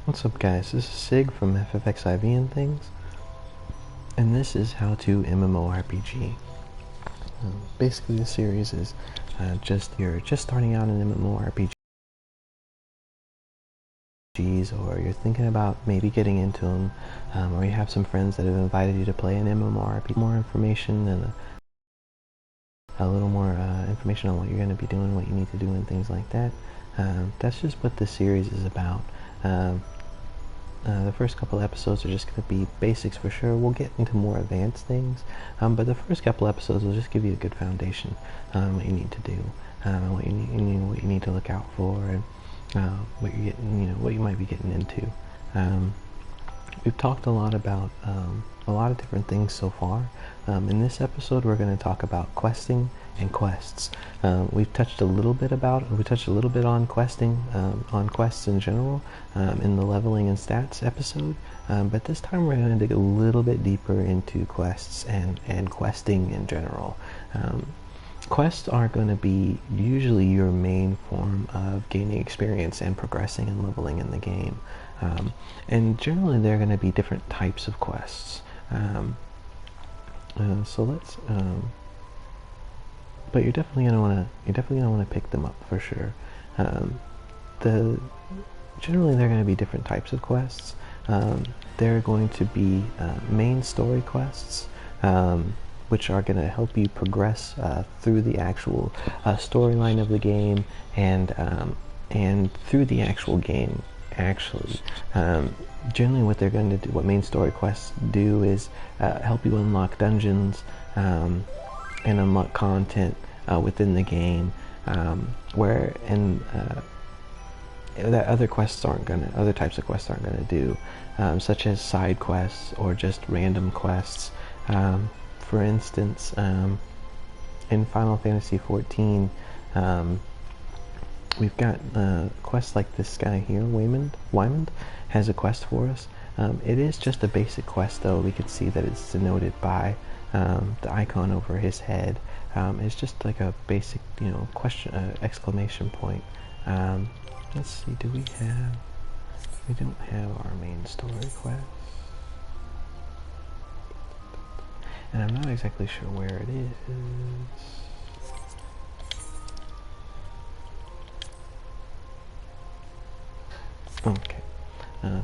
What's up, guys? This is Sig from FFXIV and things, and this is How to MMORPG. Basically, the series is you're just starting out in MMORPGs, or you're thinking about maybe getting into them, or you have some friends that have invited you to play an MMORPG. More information and a little more information on what you're going to be doing, what you need to do, and things like that. That's just what this series is about. The first couple episodes are just going to be basics for sure. We'll get into more advanced things, but the first couple episodes will just give you a good foundation on what you need to do, what you need to look out for, and what you're getting, what you might be getting into. We've talked a lot about a lot of different things so far. In this episode, we're going to talk about questing and quests. We touched a little bit on questing, on quests in general, in the leveling and stats episode. But this time we're going to dig a little bit deeper into quests and questing in general. Quests are going to be usually your main form of gaining experience and progressing and leveling in the game. And generally they're going to be different types of quests. So let's but you're definitely gonna want to pick them up for sure. Generally they're going to be different types of quests. They're going to be main story quests, which are going to help you progress through the actual storyline of the game and through the actual game. Actually, generally what they're going to do, what main story quests do, is help you unlock dungeons and unlock content within the game, that other types of quests aren't going to do, such as side quests or just random quests. For instance, in Final Fantasy XIV, we've got quests like this guy here, Wymond, has a quest for us. It is just a basic quest, though. We can see that it's denoted by the icon over his head. It's just like a basic, question, exclamation point. Let's see, we don't have our main story quest. And I'm not exactly sure where it is. Okay,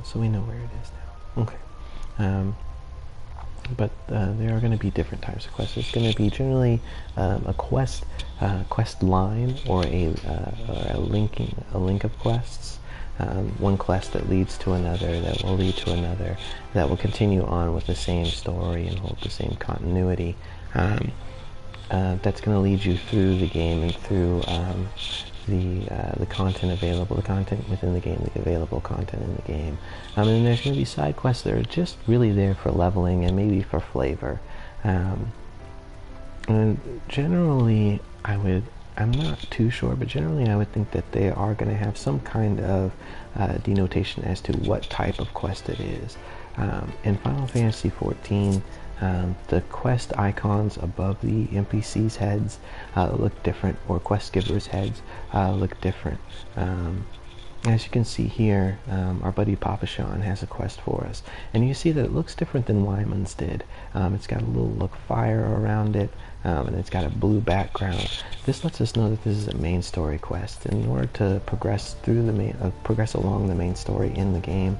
so we know where it is now. Okay, but there are going to be different types of quests. It's going to be generally a quest line, or a link of quests. One quest that leads to another, that will lead to another, that will continue on with the same story and hold the same continuity. That's going to lead you through the game and through the content available, the content within the game, the available content in the game. And then there's going to be side quests that are just really there for leveling and maybe for flavor. And generally, I'm not too sure, but generally I would think that they are going to have some kind of denotation as to what type of quest it is. In Final Fantasy XIV, the quest icons above the NPCs' heads look different, or quest givers' heads look different. As you can see here, our buddy Papa Sean has a quest for us, and you see that it looks different than Wyman's did. It's got a little look fire around it, and it's got a blue background. This lets us know that this is a main story quest. And in order to progress through the progress along the main story in the game,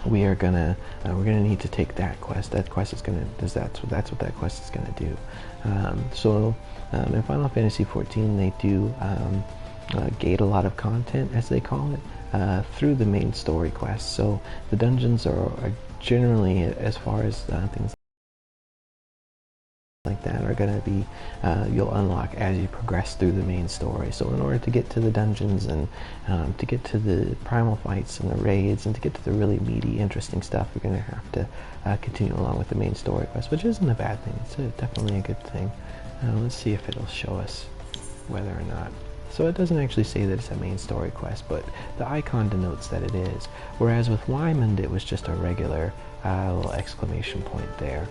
we're gonna need to take that quest. That quest is that's what that quest is gonna do. So in Final Fantasy XIV, they do gate a lot of content, as they call it, through the main story quests. So the dungeons are generally, as far as things like that, are going to be you'll unlock as you progress through the main story. So in order to get to the dungeons and to get to the primal fights and the raids and to get to the really meaty, interesting stuff, you're going to have to continue along with the main story quest, which isn't a bad thing. It's definitely a good thing. Let's see if it'll show us whether or not. So it doesn't actually say that it's a main story quest, but the icon denotes that it is. Whereas with Wymond, it was just a regular little exclamation point there.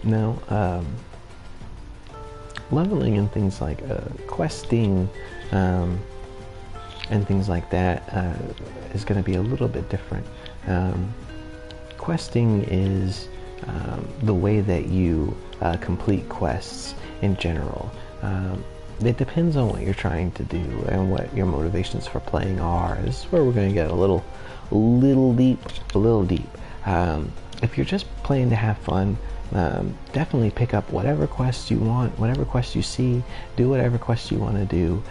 Now, leveling and things like questing and things like that is going to be a little bit different. Questing is the way that you complete quests in general. It depends on what you're trying to do and what your motivations for playing are. This is where we're going to get a little deep. If you're just playing to have fun, definitely pick up whatever quests you want, whatever quests you see, do whatever quests you want to do.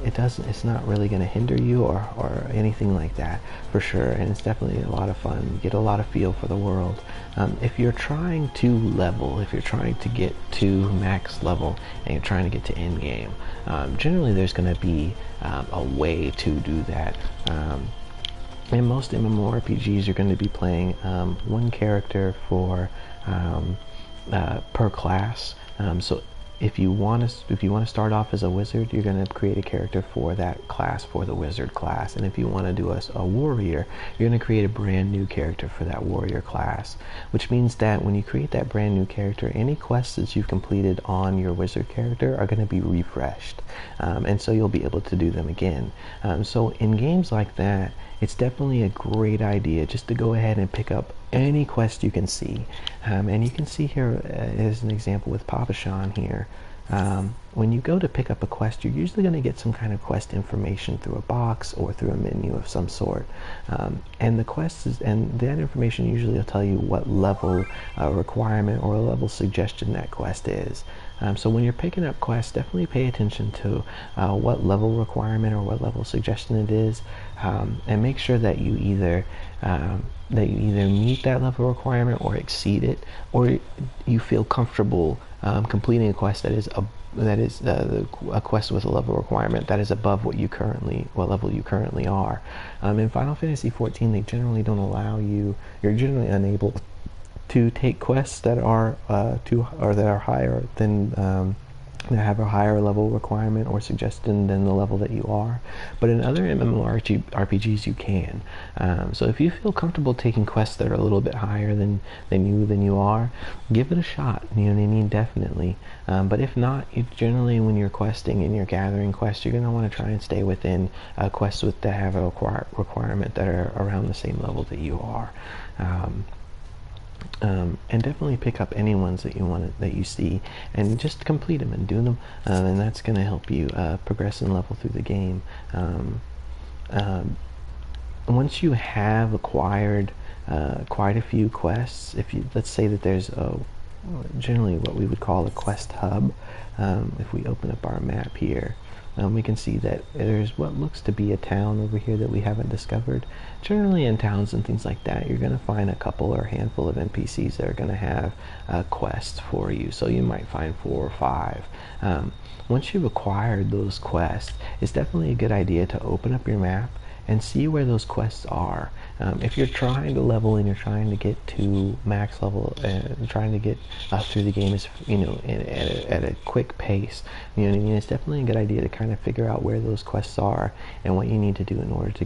It's not really going to hinder you or anything like that, for sure, and it's definitely a lot of fun. You get a lot of feel for the world. If you're trying to level, if you're trying to get to max level and you're trying to get to end game, generally there's going to be a way to do that. In most MMORPGs, you're going to be playing one character for per class. So if you want to start off as a wizard, you're going to create a character for that class, for the wizard class. And if you want to do a warrior, you're going to create a brand new character for that warrior class. Which means that when you create that brand new character, any quests that you've completed on your wizard character are going to be refreshed, and so you'll be able to do them again. So in games like that, it's definitely a great idea just to go ahead and pick up any quest you can see. And you can see here as an example with Papashan here. When you go to pick up a quest, you're usually going to get some kind of quest information through a box or through a menu of some sort. And that information usually will tell you what level requirement or level suggestion that quest is. So when you're picking up quests, definitely pay attention to what level requirement or what level suggestion it is, and make sure that you either meet that level requirement or exceed it, or you feel comfortable completing a quest that is a quest with a level requirement that is above what level you currently are. In Final Fantasy XIV, they generally don't allow you. You're generally unable to take quests that are higher than that have a higher level requirement or suggestion than the level that you are. But in other MMORPGs you can. So if you feel comfortable taking quests that are a little bit higher than you are, give it a shot. You know what I mean? Definitely. But if not, generally when you're questing and you're gathering quests, you're going to want to try and stay within quests that have a requirement that are around the same level that you are. And definitely pick up any ones that you see, and just complete them and do them, and that's going to help you progress and level through the game. Once you have acquired quite a few quests, let's say that there's generally what we would call a quest hub. If we open up our map here, we can see that there's what looks to be a town over here that we haven't discovered. Generally in towns and things like that, you're going to find a couple or a handful of NPCs that are going to have quests for you. So you might find 4 or 5. Once you've acquired those quests, it's definitely a good idea to open up your map and see where those quests are. If you're trying to level and you're trying to get to max level and trying to get through the game at a quick pace, you know what I mean? It's definitely a good idea to kind of figure out where those quests are and what you need to do in order to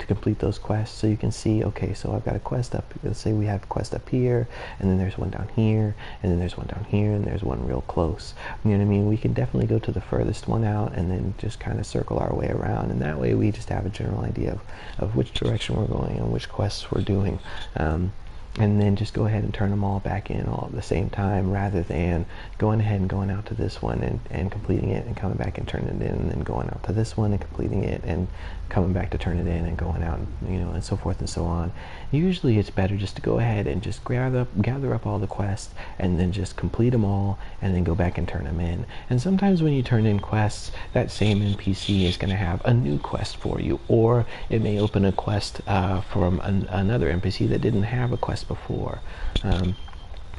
complete those quests. So you can see, okay, so I've got a quest up. Let's say we have a quest up here, and then there's one down here, and then there's one down here, and there's one real close. You know what I mean? We can definitely go to the furthest one out and then just kind of circle our way around, and that way we just have a general idea of which direction we're going and which quests we're doing, and then just go ahead and turn them all back in all at the same time, rather than going ahead and going out to this one and completing it and coming back and turning it in, and then going out to this one and completing it and coming back to turn it in and going out, and so forth and so on. Usually it's better just to go ahead and just gather up all the quests and then just complete them all and then go back and turn them in. And sometimes when you turn in quests, that same NPC is going to have a new quest for you, or it may open a quest from another NPC that didn't have a quest before.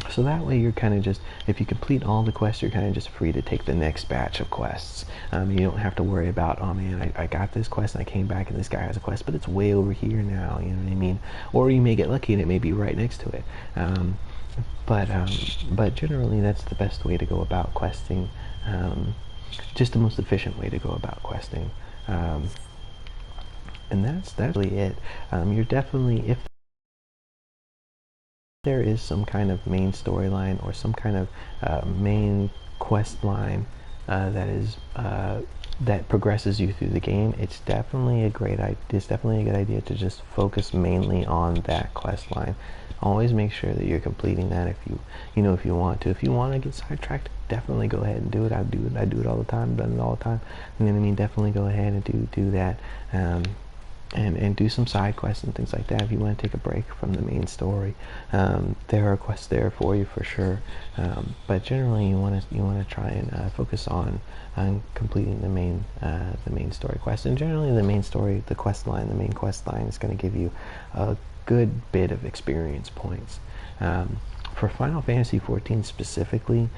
So that way you're kind of just, if you complete all the quests, you're kind of just free to take the next batch of quests. You don't have to worry about, oh man, I got this quest and I came back and this guy has a quest, but it's way over here now, you know what I mean? Or you may get lucky and it may be right next to it. But generally that's the best way to go about questing, just the most efficient way to go about questing. And that's really it. You're definitely, if there is some kind of main storyline or some kind of main quest line that progresses you through the game, it's definitely a good idea to just focus mainly on that quest line. Always make sure that you're completing that if you want to. If you want to get sidetracked, definitely go ahead and do it. I do it all the time, done it all the time. You know what I mean? Definitely go ahead and do that. And do some side quests and things like that. If you want to take a break from the main story, there are quests there for you for sure. But generally, you want to try and focus on completing the main story quest. And generally, the main story, the main quest line is going to give you a good bit of experience points. For Final Fantasy XIV specifically,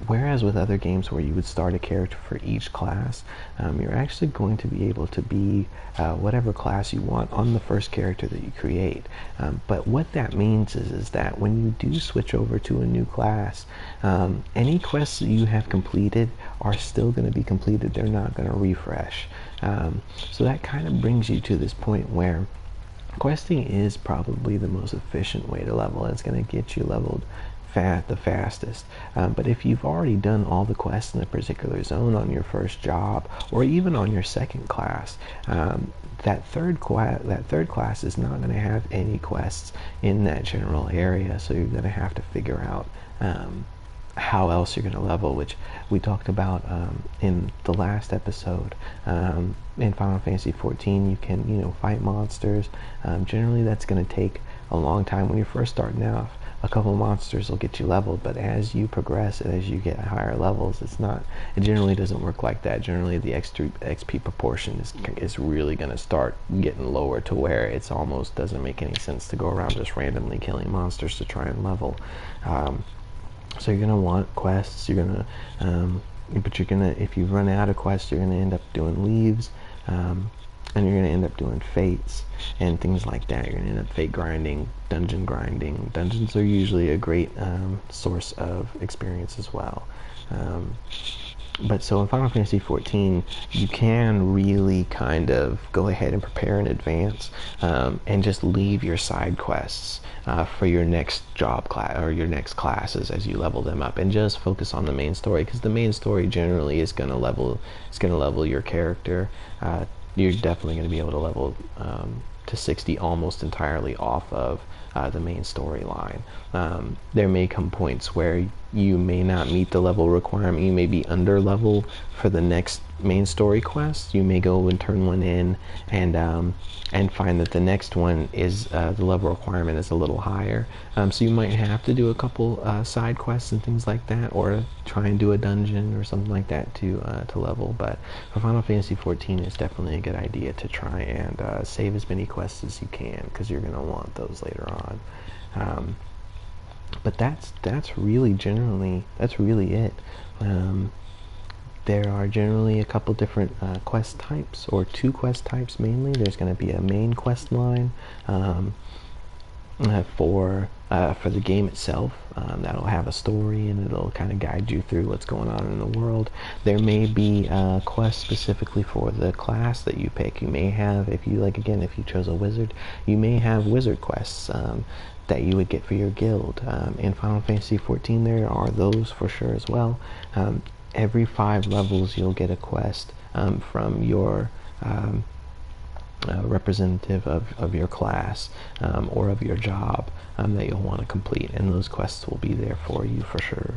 whereas with other games where you would start a character for each class, you're actually going to be able to be whatever class you want on the first character that you create. But what that means is that when you do switch over to a new class, any quests that you have completed are still going to be completed. They're not going to refresh. So that kind of brings you to this point where questing is probably the most efficient way to level. It's going to get you leveled the fastest. But if you've already done all the quests in a particular zone on your first job, or even on your second class, that third class is not going to have any quests in that general area. So you're going to have to figure out how else you're going to level, which we talked about in the last episode. In Final Fantasy XIV, you can fight monsters. Generally, that's going to take a long time when you're first starting out. A couple monsters will get you leveled, but as you progress and as you get higher levels, it generally doesn't work like that. Generally, the XP proportion is really going to start getting lower to where it's almost doesn't make any sense to go around just randomly killing monsters to try and level. So you're going to want quests. But if you run out of quests, you're going to end up doing leaves. And you're going to end up doing fates and things like that. You're going to end up fate grinding, dungeon grinding. Dungeons are usually a great source of experience as well. But so in Final Fantasy XIV, you can really kind of go ahead and prepare in advance and just leave your side quests for your next job class or your next classes as you level them up, and just focus on the main story, because the main story generally is going to level your character. You're definitely going to be able to level to 60 almost entirely off of the main storyline. There may come points where you may not meet the level requirement. You may be under level for the next main story quest. You may go and turn one in and find that the next one is the level requirement is a little higher. So you might have to do a couple side quests and things like that, or try and do a dungeon or something like that to level. But for Final Fantasy XIV, it's definitely a good idea to try and save as many quests as you can, because you're going to want those later on. But that's really it. There are generally a couple different quest types, or two quest types mainly. There's going to be a main quest line for the game itself. That'll have a story and it'll kind of guide you through what's going on in the world. There may be quests specifically for the class that you pick. You may have, if you chose a wizard, you may have wizard quests that you would get for your guild. In Final Fantasy XIV, there are those for sure as well. Every 5 levels, you'll get a quest from your representative of your class or of your job that you'll want to complete, and those quests will be there for you for sure.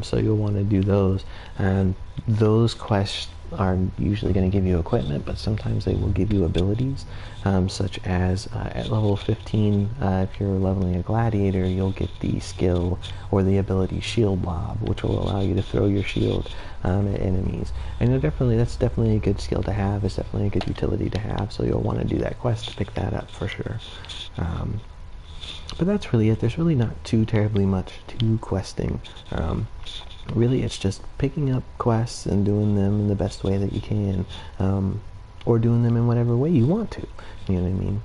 So you'll want to do those, and those quests are usually going to give you equipment, but sometimes they will give you abilities, such as at level 15, if you're leveling a gladiator, you'll get the skill or the ability Shield Lob, which will allow you to throw your shield at enemies. And that's definitely a good skill to have. It's definitely a good utility to have, so you'll want to do that quest to pick that up for sure. But that's really it. There's really not too terribly much to questing. Really, it's just picking up quests and doing them in the best way that you can, or doing them in whatever way you want to. You know what I mean?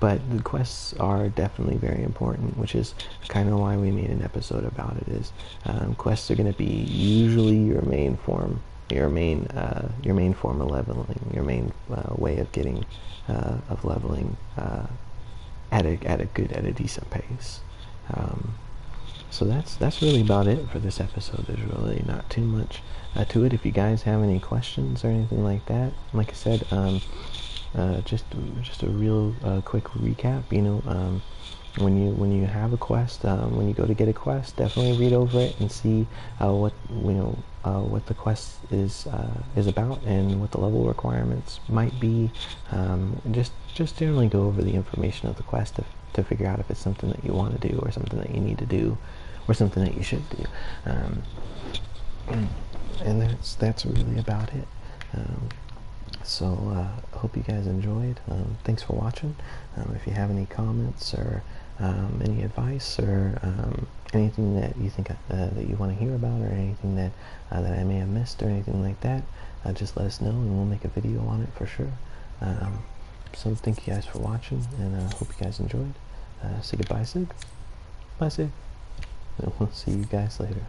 But the quests are definitely very important, which is kind of why we made an episode about it. Quests are going to be usually your main form of leveling, your main way of getting of leveling at a decent pace. So that's really about it for this episode. There's really not too much to it. If you guys have any questions or anything like that, like I said, just a real quick recap. When you have a quest, when you go to get a quest, definitely read over it and see what the quest is about and what the level requirements might be. Just generally go over the information of the quest to figure out if it's something that you want to do or something that you need to do or something that you should do. And that's really about it. So I hope you guys enjoyed. Thanks for watching. If you have any comments or any advice or anything that you think that you want to hear about or anything that I may have missed or anything like that, just let us know and we'll make a video on it for sure. So thank you guys for watching and I hope you guys enjoyed. Say goodbye, Sig. Bye, Sig. And we'll see you guys later.